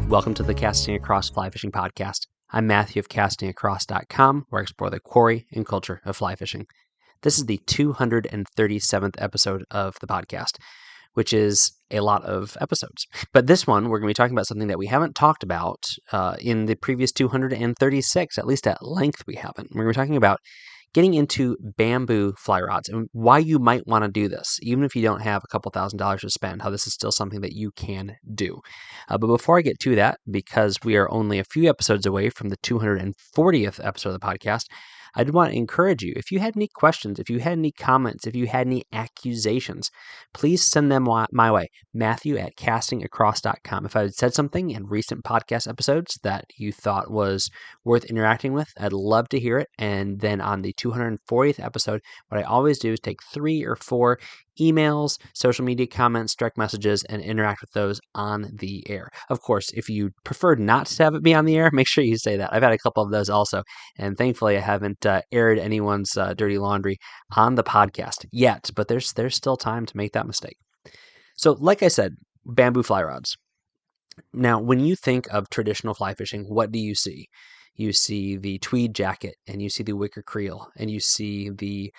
Welcome to the Casting Across Fly Fishing Podcast. I'm Matthew of castingacross.com, where I explore the quarry and culture of fly fishing. This is the 237th episode of the podcast, which is a lot of episodes. But this one, we're going to be talking about something that we haven't talked about in the previous 236, at least at length we haven't. We're going to be talking about getting into bamboo fly rods and why you might want to do this, even if you don't have a couple $1,000s to spend, how this is still something that you can do. But before I get to that, because we are only a few episodes away from the 240th episode of the podcast, I did want to encourage you, if you had any questions, if you had any comments, if you had any accusations, please send them my way, Matthew at castingacross.com. If I had said something in recent podcast episodes that you thought was worth interacting with, I'd love to hear it. And then on the 240th episode, what I always do is take 3 or 4 emails, social media comments, direct messages, and interact with those on the air. Of course, if you prefer not to have it be on the air, make sure you say that. I've had a couple of those also, and thankfully I haven't aired anyone's dirty laundry on the podcast yet, but there's still time to make that mistake. So like I said, bamboo fly rods. Now, when you think of traditional fly fishing, what do you see? You see the tweed jacket, and you see the wicker creel, and you see the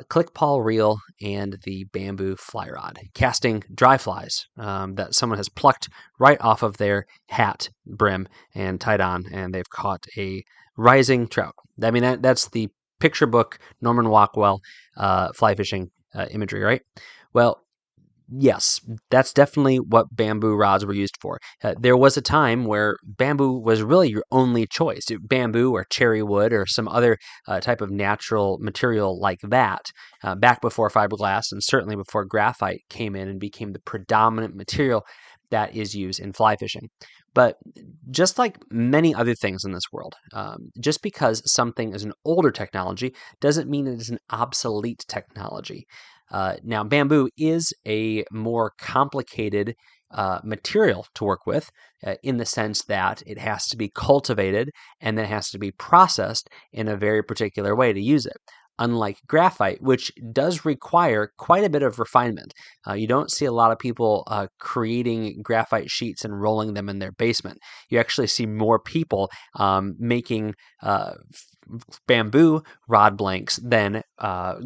click pawl reel and the bamboo fly rod, casting dry flies that someone has plucked right off of their hat brim and tied on, and they've caught a rising trout. I mean, that's the picture book Norman Rockwell fly fishing imagery, right? Well, yes, that's definitely what bamboo rods were used for. There was a time where bamboo was really your only choice. Bamboo or cherry wood or some other type of natural material like that, back before fiberglass and certainly before graphite came in and became the predominant material that is used in fly fishing. But just like many other things in this world, just because something is an older technology doesn't mean it is an obsolete technology. Now, bamboo is a more complicated material to work with in the sense that it has to be cultivated and then it has to be processed in a very particular way to use it. Unlike graphite, which does require quite a bit of refinement. You don't see a lot of people creating graphite sheets and rolling them in their basement. You actually see more people making bamboo rod blanks than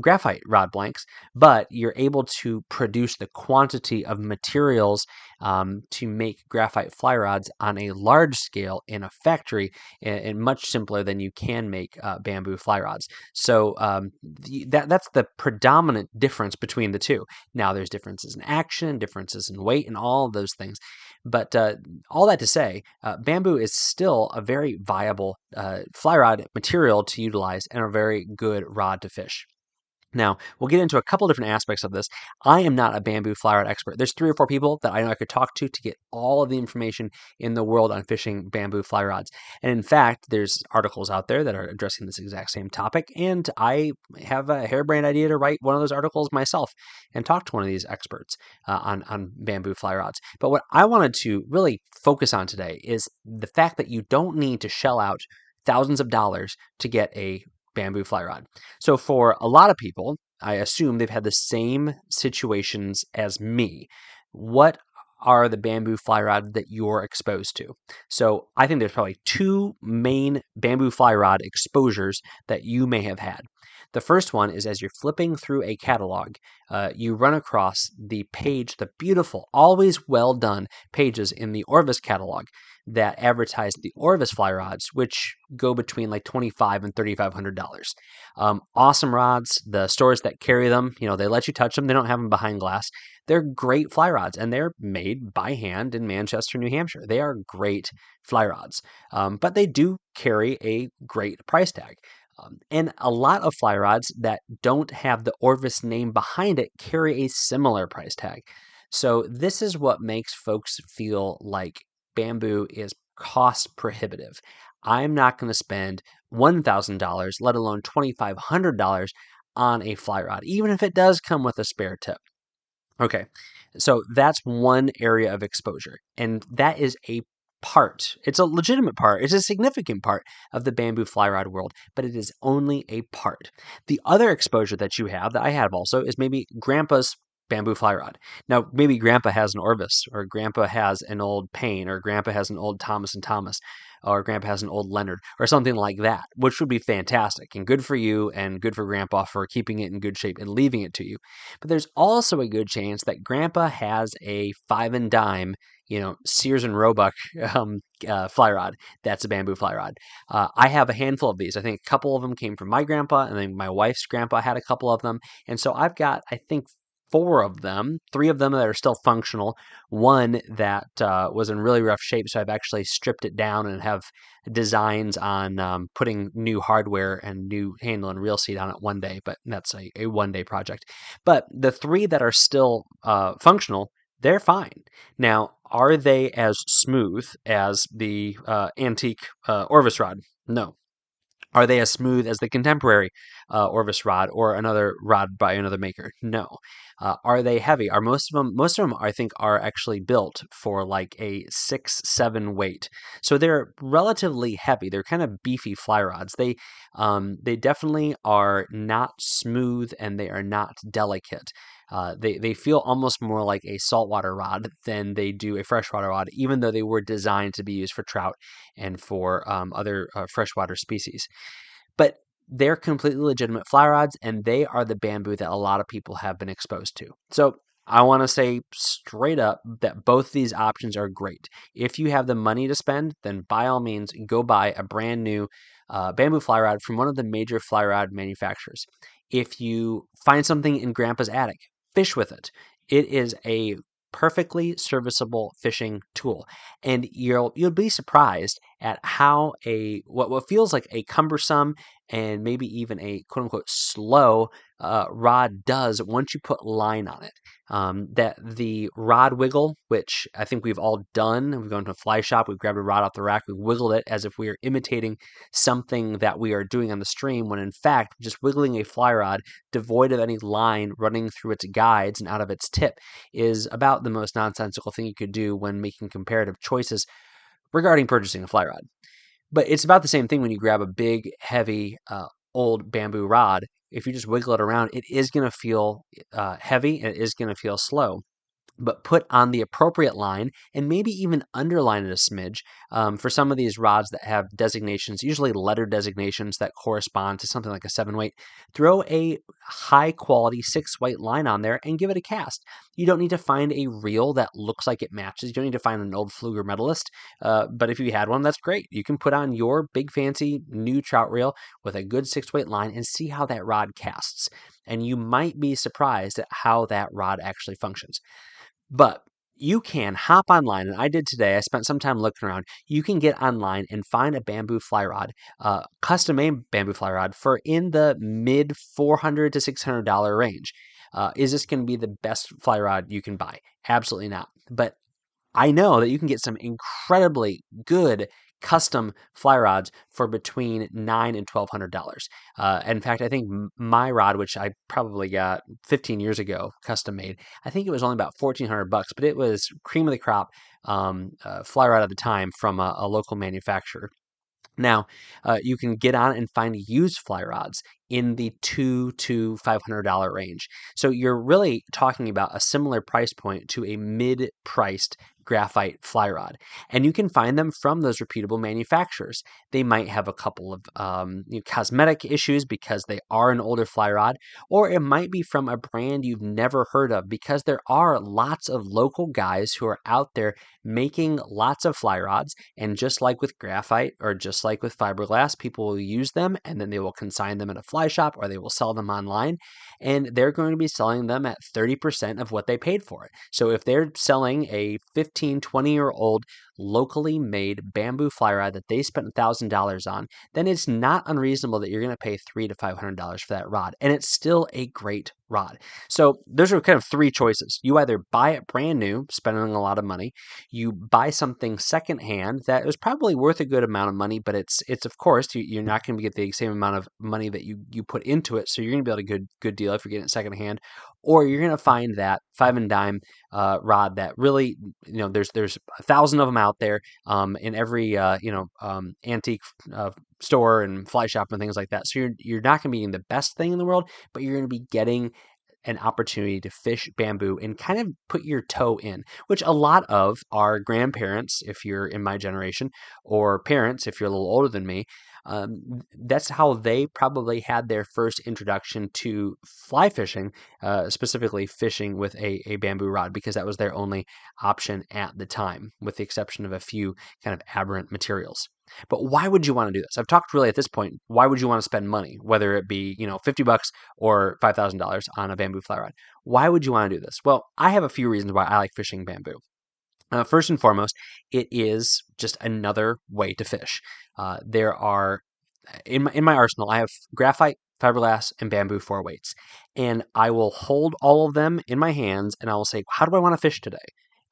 graphite rod blanks, but you're able to produce the quantity of materials to make graphite fly rods on a large scale in a factory and much simpler than you can make bamboo fly rods. So that's the predominant difference between the two. Now there's differences in action, differences in weight, and all of those things. But all that to say, bamboo is still a very viable fly rod material to utilize and a very good rod to fish. Now, we'll get into a couple different aspects of this. I am not a bamboo fly rod expert. There's 3 or 4 people that I know I could talk to get all of the information in the world on fishing bamboo fly rods. And in fact, there's articles out there that are addressing this exact same topic, and I have a harebrained idea to write one of those articles myself and talk to one of these experts on bamboo fly rods. But what I wanted to really focus on today is the fact that you don't need to shell out thousands of dollars to get a bamboo fly rod. So for a lot of people, I assume they've had the same situations as me. What are the bamboo fly rods that you're exposed to? So I think there's probably 2 main bamboo fly rod exposures that you may have had. The first one is as you're flipping through a catalog, you run across the page, the beautiful, always well done pages in the Orvis catalog that advertise the Orvis fly rods, which go between like $2,500 and $3,500. Awesome rods. The stores that carry them, they let you touch them. They don't have them behind glass. They're great fly rods, and they're made by hand in Manchester, New Hampshire. They are great fly rods, but they do carry a great price tag. And a lot of fly rods that don't have the Orvis name behind it carry a similar price tag. So this is what makes folks feel like bamboo is cost prohibitive. I'm not going to spend $1,000, let alone $2,500 on a fly rod, even if it does come with a spare tip. Okay, so that's one area of exposure, and that is a part. It's a legitimate part. It's a significant part of the bamboo fly rod world, but it is only a part. The other exposure that you have, that I have also, is maybe grandpa's bamboo fly rod. Now, maybe grandpa has an Orvis, or grandpa has an old Payne, or grandpa has an old Thomas and Thomas, or grandpa has an old Leonard, or something like that, which would be fantastic and good for you and good for grandpa for keeping it in good shape and leaving it to you. But there's also a good chance that grandpa has a five and dime, Sears and Roebuck fly rod. That's a bamboo fly rod. I have a handful of these. I think a couple of them came from my grandpa, and then my wife's grandpa had a couple of them. And so I've got, I think, four of them, three of them that are still functional, one that was in really rough shape. So I've actually stripped it down and have designs on putting new hardware and new handle and reel seat on it one day, but that's a one-day project. But the three that are still functional, they're fine. Now, are they as smooth as the antique Orvis rod? No. Are they as smooth as the contemporary Orvis rod or another rod by another maker? No. Are they heavy? Are most of them? Most of them, I think, are actually built for like a 6-7 weight, so they're relatively heavy. They're kind of beefy fly rods. They definitely are not smooth and they are not delicate. They feel almost more like a saltwater rod than they do a freshwater rod, even though they were designed to be used for trout and for other freshwater species. But they're completely legitimate fly rods, and they are the bamboo that a lot of people have been exposed to. So I want to say straight up that both these options are great. If you have the money to spend, then by all means, go buy a brand new bamboo fly rod from one of the major fly rod manufacturers. If you find something in Grandpa's attic, fish with it. It is a perfectly serviceable fishing tool, and you'll be surprised at how what feels like a cumbersome and maybe even a quote unquote slow rod does once you put line on it. That the rod wiggle, which I think we've all done. We've gone to a fly shop, we've grabbed a rod off the rack, we've wiggled it as if we are imitating something that we are doing on the stream, when in fact, just wiggling a fly rod devoid of any line running through its guides and out of its tip is about the most nonsensical thing you could do when making comparative choices regarding purchasing a fly rod. But it's about the same thing when you grab a big, heavy, old bamboo rod. If you just wiggle it around, it is going to feel heavy and it is going to feel slow. But put on the appropriate line and maybe even underline it a smidge. For some of these rods that have designations, usually letter designations that correspond to something like a 7 weight, throw a high quality 6 weight line on there and give it a cast. You don't need to find a reel that looks like it matches. You don't need to find an old Fluger medalist. But if you had one, that's great. You can put on your big fancy new trout reel with a good 6 weight line and see how that rod casts. And you might be surprised at how that rod actually functions. But you can hop online, and I did today. I spent some time looking around. You can get online and find a bamboo fly rod, custom-made bamboo fly rod for in the mid $400 to $600 range. Is this going to be the best fly rod you can buy? Absolutely not. But I know that you can get some incredibly good custom fly rods for between $900 and $1,200. In fact, I think my rod, which I probably got 15 years ago, custom made, I think it was only about $1,400, but it was cream of the crop fly rod at the time from a local manufacturer. Now, you can get on and find used fly rods in the $200 to $500 range. So you're really talking about a similar price point to a mid-priced graphite fly rod. And you can find them from those reputable manufacturers. They might have a couple of cosmetic issues because they are an older fly rod, or it might be from a brand you've never heard of, because there are lots of local guys who are out there making lots of fly rods. And just like with graphite or just like with fiberglass, people will use them and then they will consign them in a fly shop or they will sell them online. And they're going to be selling them at 30% of what they paid for it. So if they're selling a 15, 20-year-old locally made bamboo fly rod that they spent $1,000 on, then it's not unreasonable that you're going to pay $300 to $500 for that rod. And it's still a great rod. So those are kind of three choices. You either buy it brand new, spending a lot of money. You buy something secondhand that is probably worth a good amount of money, but it's of course you're not going to get the same amount of money that you put into it. So you're going to be able to get a good deal if you're getting it secondhand, or you're going to find that five and dime rod that really, there's 1,000 of them out there in every antique store and fly shop and things like that. So you're not going to be getting the best thing in the world, but you're going to be getting an opportunity to fish bamboo and kind of put your toe in, which a lot of our grandparents, if you're in my generation, or parents, if you're a little older than me, that's how they probably had their first introduction to fly fishing, specifically fishing with a bamboo rod, because that was their only option at the time, with the exception of a few kind of aberrant materials. But why would you want to do this? I've talked really at this point, why would you want to spend money, whether it be, $50 or $5,000 on a bamboo fly rod? Why would you want to do this? Well, I have a few reasons why I like fishing bamboo. First and foremost, it is just another way to fish. There are in my arsenal, I have graphite, fiberglass, and bamboo 4-weights, and I will hold all of them in my hands, and I will say, "How do I want to fish today?"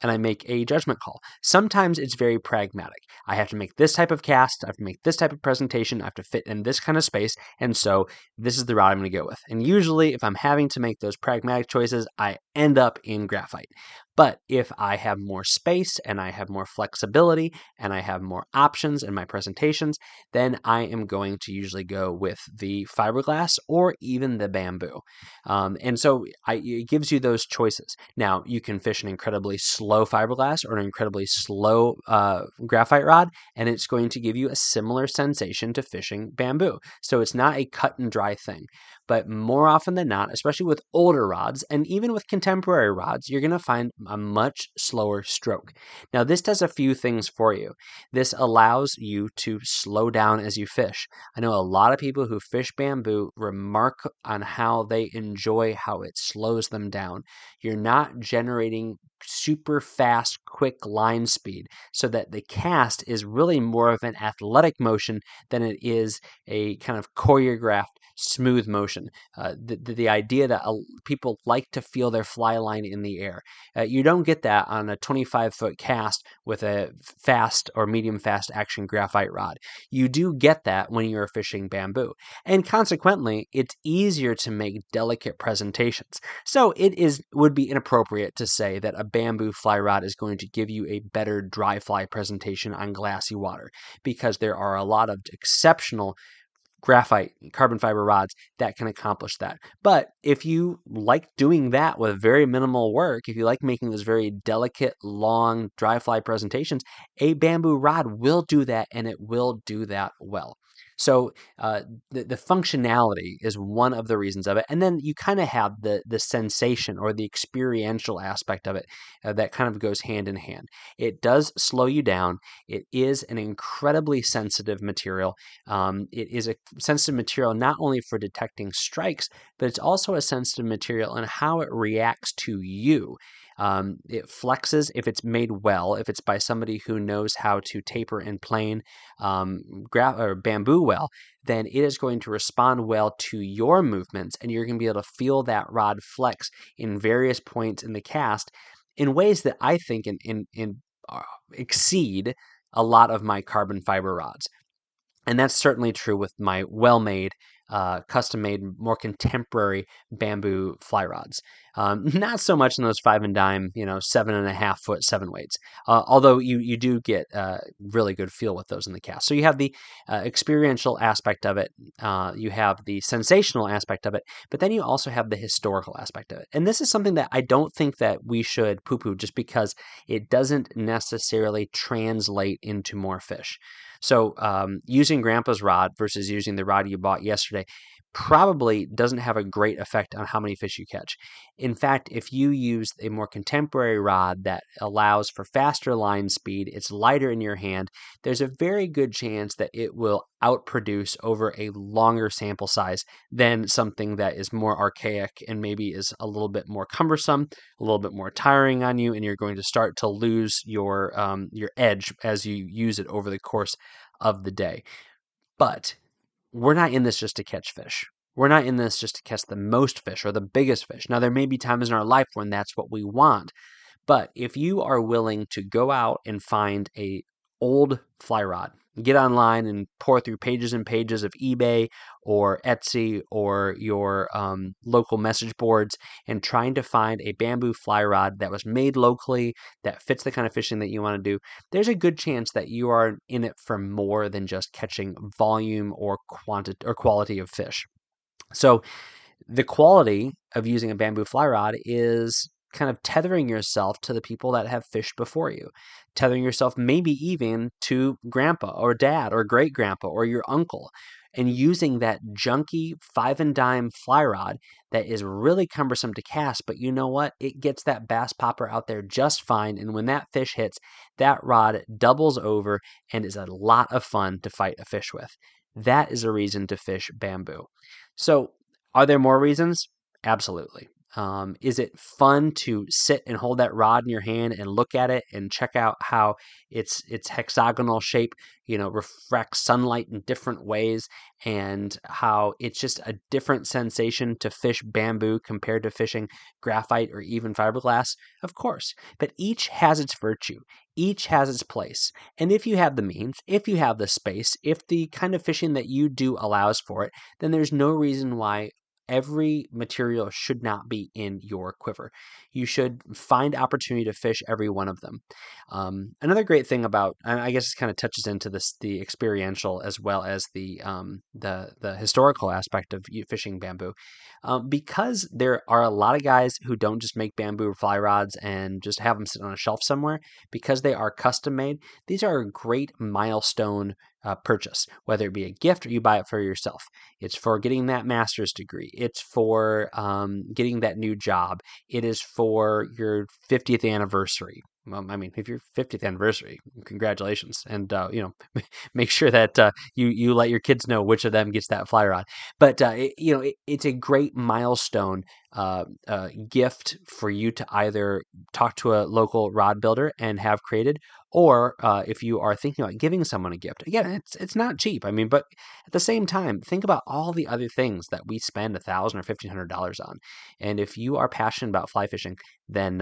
And I make a judgment call. Sometimes it's very pragmatic. I have to make this type of cast, I have to make this type of presentation, I have to fit in this kind of space, and so this is the route I'm going to go with. And usually, if I'm having to make those pragmatic choices, I end up in graphite. But if I have more space and I have more flexibility and I have more options in my presentations, then I am going to usually go with the fiberglass or even the bamboo. And so it gives you those choices. Now, you can fish an incredibly slow fiberglass or an incredibly slow graphite rod, and it's going to give you a similar sensation to fishing bamboo. So it's not a cut and dry thing. But more often than not, especially with older rods and even with contemporary rods, you're going to find a much slower stroke. Now, this does a few things for you. This allows you to slow down as you fish. I know a lot of people who fish bamboo remark on how they enjoy how it slows them down. You're not generating super fast, quick line speed, so that the cast is really more of an athletic motion than it is a kind of choreographed, smooth motion. The idea that people like to feel their fly line in the air. You don't get that on a 25-foot cast with a fast or medium fast action graphite rod. You do get that when you're fishing bamboo. And consequently, it's easier to make delicate presentations. So would be inappropriate to say that a bamboo fly rod is going to give you a better dry fly presentation on glassy water, because there are a lot of exceptional graphite carbon fiber rods that can accomplish that. But if you like doing that with very minimal work, if you like making those very delicate, long dry fly presentations, a bamboo rod will do that, and it will do that well. So the functionality is one of the reasons of it. And then you kind of have the sensation or the experiential aspect of it that kind of goes hand in hand. It does slow you down. It is an incredibly sensitive material. It is a sensitive material not only for detecting strikes, but it's also a sensitive material in how it reacts to you. It flexes if it's made well, if it's by somebody who knows how to taper and plane or bamboo well, then it is going to respond well to your movements, and you're going to be able to feel that rod flex in various points in the cast in ways that I think exceed a lot of my carbon fiber rods. And that's certainly true with my well-made, custom-made, more contemporary bamboo fly rods. Not so much in those 5 and dime, 7.5-foot 7-weights. Although you do get really good feel with those in the cast. So you have the experiential aspect of it, you have the sensational aspect of it, but then you also have the historical aspect of it. And this is something that I don't think that we should poo-poo just because it doesn't necessarily translate into more fish. So using grandpa's rod versus using the rod you bought yesterday probably doesn't have a great effect on how many fish you catch. In fact, if you use a more contemporary rod that allows for faster line speed, it's lighter in your hand, there's a very good chance that it will outproduce over a longer sample size than something that is more archaic and maybe is a little bit more cumbersome, a little bit more tiring on you, and you're going to start to lose your edge as you use it over the course of the day. But we're not in this just to catch fish. We're not in this just to catch the most fish or the biggest fish. Now, there may be times in our life when that's what we want, but if you are willing to go out and find a old fly rod, get online and pour through pages and pages of eBay or Etsy or your local message boards and trying to find a bamboo fly rod that was made locally, that fits the kind of fishing that you want to do, there's a good chance that you are in it for more than just catching volume or quality of fish. So The quality of using a bamboo fly rod is kind of tethering yourself to the people that have fished before you, tethering yourself maybe even to grandpa or dad or great grandpa or your uncle, and using that junky 5 and dime fly rod that is really cumbersome to cast. But you know what? It gets that bass popper out there just fine. And when that fish hits, that rod doubles over and is a lot of fun to fight a fish with. That is a reason to fish bamboo. So, are there more reasons? Absolutely. Is it fun to sit and hold that rod in your hand and look at it and check out how its hexagonal shape, refracts sunlight in different ways, and how it's just a different sensation to fish bamboo compared to fishing graphite or even fiberglass? Of course, but each has its virtue. Each has its place. And if you have the means, if you have the space, if the kind of fishing that you do allows for it, then there's no reason why every material should not be in your quiver. You should find opportunity to fish every one of them. Another great thing about, and I guess it kind of touches into this, the experiential as well as the historical aspect of fishing bamboo, because there are a lot of guys who don't just make bamboo fly rods and just have them sit on a shelf somewhere. Because they are custom made, these are a great milestone purchase, whether it be a gift or you buy it for yourself. It's for getting that master's degree. It's for getting that new job. It is for your 50th anniversary. Well, I mean, if your 50th anniversary, congratulations, and make sure that you let your kids know which of them gets that fly rod. But it's a great milestone gift for you to either talk to a local rod builder and have created, or if you are thinking about giving someone a gift. Again, it's not cheap. I mean, but at the same time, think about all the other things that we spend $1,000 or $1,500 on. And if you are passionate about fly fishing, then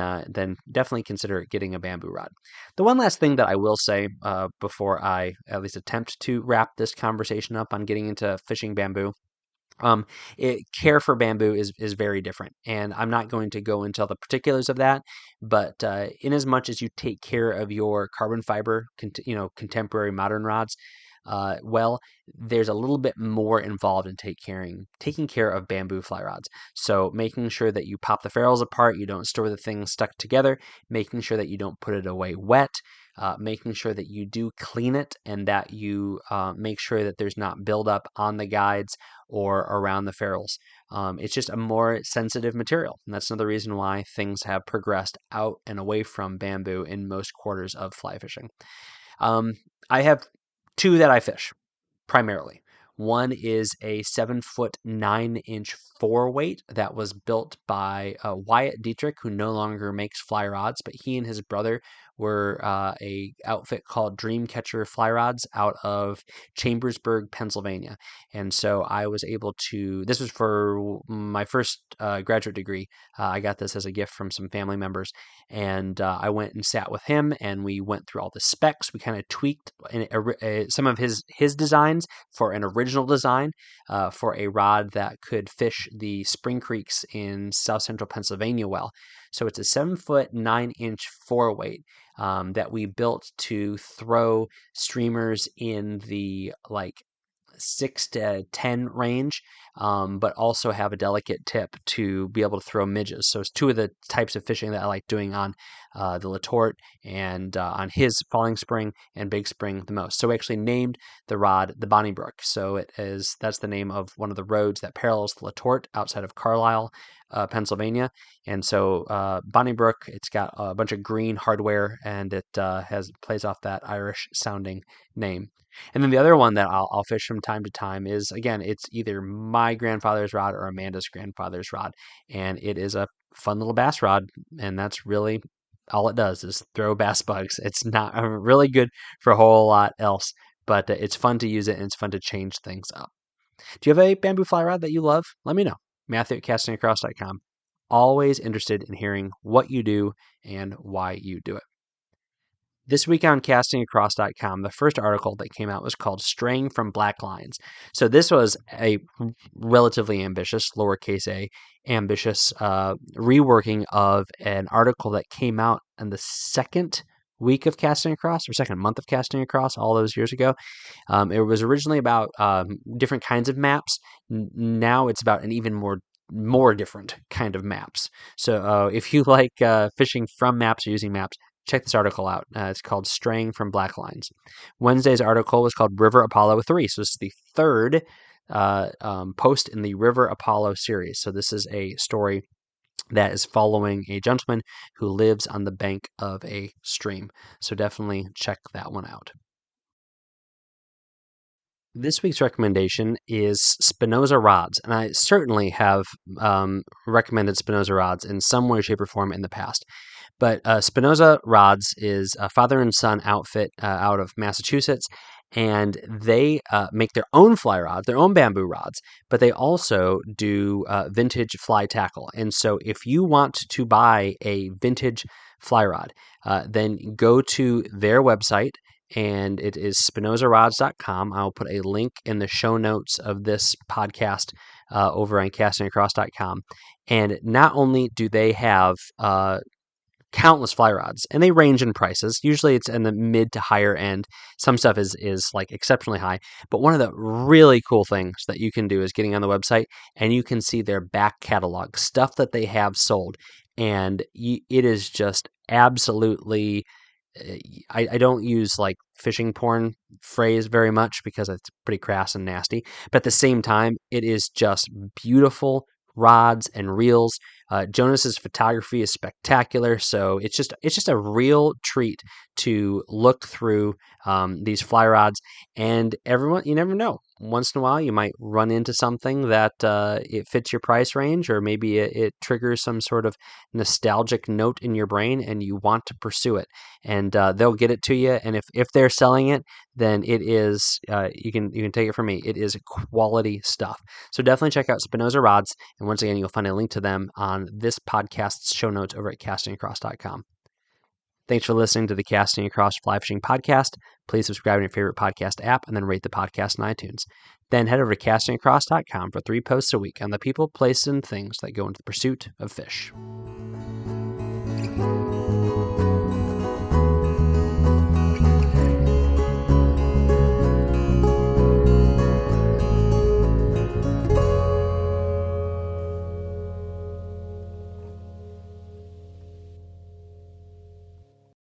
definitely consider getting a bamboo rod. The one last thing that I will say before I at least attempt to wrap this conversation up on getting into fishing bamboo. Care for bamboo is very different, and I'm not going to go into all the particulars of that. But in as much as you take care of your carbon fiber, contemporary modern rods, well, there's a little bit more involved in taking care of bamboo fly rods. So making sure that you pop the ferrules apart, you don't store the things stuck together, making sure that you don't put it away wet. Making sure that you do clean it and that you make sure that there's not buildup on the guides or around the ferrules. It's just a more sensitive material. And that's another reason why things have progressed out and away from bamboo in most quarters of fly fishing. I have two that I fish primarily. One is a 7-foot 9-inch 4-weight that was built by Wyatt Dietrich, who no longer makes fly rods, but he and his brother were a outfit called Dreamcatcher Fly Rods out of Chambersburg, Pennsylvania. And so I was able to, this was for my first graduate degree. I got this as a gift from some family members, and I went and sat with him and we went through all the specs. We kind of tweaked some of his designs for an original design for a rod that could fish the spring creeks in south central Pennsylvania well. So it's a 7-foot 9-inch 4-weight that we built to throw streamers in the 6 to 10 range, but also have a delicate tip to be able to throw midges. So it's two of the types of fishing that I like doing on the Latort and on his Falling Spring and Big Spring the most. So we actually named the rod the Bonnybrook. So that's the name of one of the roads that parallels the Latort outside of Carlisle, Pennsylvania. And so Bonnybrook, it's got a bunch of green hardware, and it plays off that Irish sounding name. And then the other one that I'll fish from time to time is, again, it's either my grandfather's rod or Amanda's grandfather's rod. And it is a fun little bass rod. And that's really all it does is throw bass bugs. It's not really good for a whole lot else, but it's fun to use it and it's fun to change things up. Do you have a bamboo fly rod that you love? Let me know. Matthew at castingacross.com. Always interested in hearing what you do and why you do it. This week on castingacross.com, the first article that came out was called Straying from Black Lines. So this was a relatively ambitious, lowercase a, ambitious reworking of an article that came out in the second week of Casting Across, or second month of Casting Across, all those years ago. It was originally about different kinds of maps. Now it's about an even more more different kind of maps. So if you like fishing from maps or using maps, check this article out. It's called Straying from Black Lines. Wednesday's article was called River Apollo 3. So this is the third post in the River Apollo series. So this is a story that is following a gentleman who lives on the bank of a stream. So definitely check that one out. This week's recommendation is Spinoza rods, and I certainly have recommended Spinoza rods in some way, shape, or form in the past. But Spinoza Rods is a father and son outfit out of Massachusetts, and they make their own fly rods, their own bamboo rods, but they also do vintage fly tackle. And so if you want to buy a vintage fly rod, then go to their website, and it is spinozarods.com. I'll put a link in the show notes of this podcast over on castingacross.com. And not only do they have countless fly rods, and they range in prices. Usually it's in the mid to higher end. Some stuff is like exceptionally high. But one of the really cool things that you can do is getting on the website, and you can see their back catalog, stuff that they have sold. And it is just absolutely, I don't use like fishing porn phrase very much because it's pretty crass and nasty. But at the same time, it is just beautiful rods and reels. Jonas's photography is spectacular, so it's just a real treat to look through these fly rods. And everyone, you never know. Once in a while, you might run into something that it fits your price range, or maybe it triggers some sort of nostalgic note in your brain, and you want to pursue it. And they'll get it to you. And if they're selling it, then it is you can take it from me. It is quality stuff. So definitely check out Spinoza Rods. And once again, you'll find a link to them on this podcast's show notes over at castingacross.com. Thanks for listening to the Casting Across Fly Fishing Podcast. Please subscribe in your favorite podcast app and then rate the podcast in iTunes. Then head over to castingacross.com for 3 posts a week on the people, places, and things that go into the pursuit of fish.